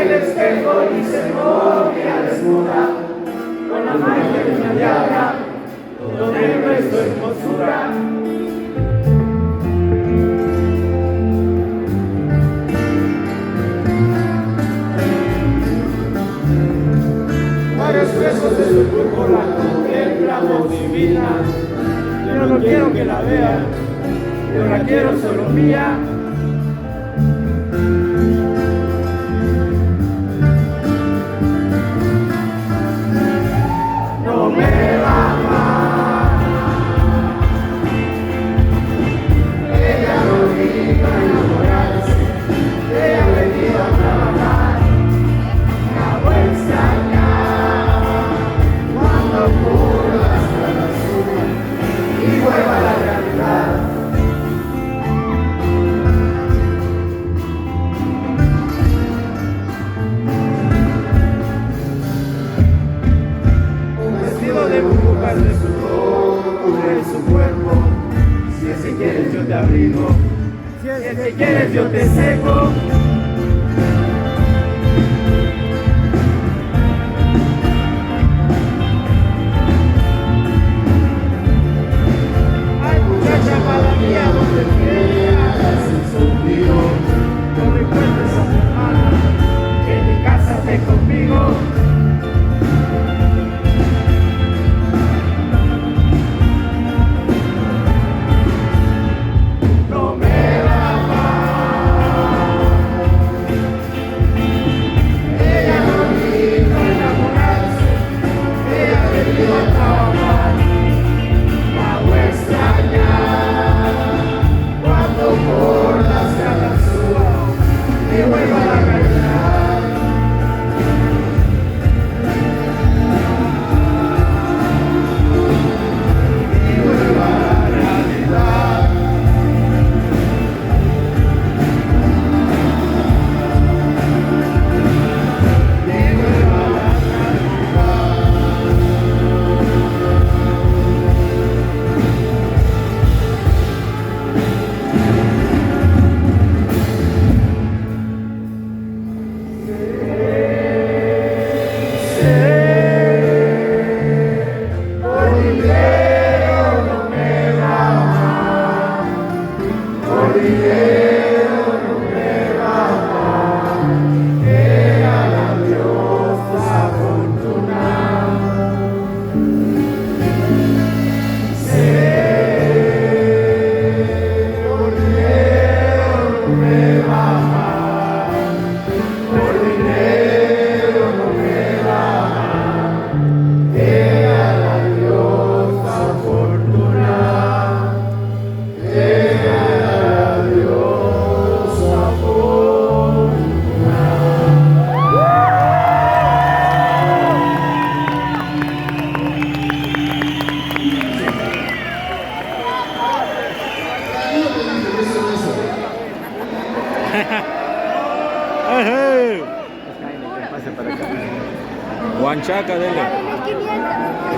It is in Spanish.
el espejo y se novia desnuda, con la magia de una diabla, todo negro es su hermosura. Varios besos de su cuerpo la contemplamos divina. Yo no quiero que la vea, yo la quiero solo mía. No me va a amar. Ella no vino a enamorarse, ella ha venido a trabajar. La voy a extrañar cuando ocurra hasta la suma y vuelva a la realidad. De burbujas de sudor cubre su cuerpo. Si es que quieres yo te abrigo, si es que quieres yo te seco. Ay muchacha mala mía, donde quieras el sentido, no me encuentres a tu hermana, ven y cásate conmigo. Huanchaca, dele.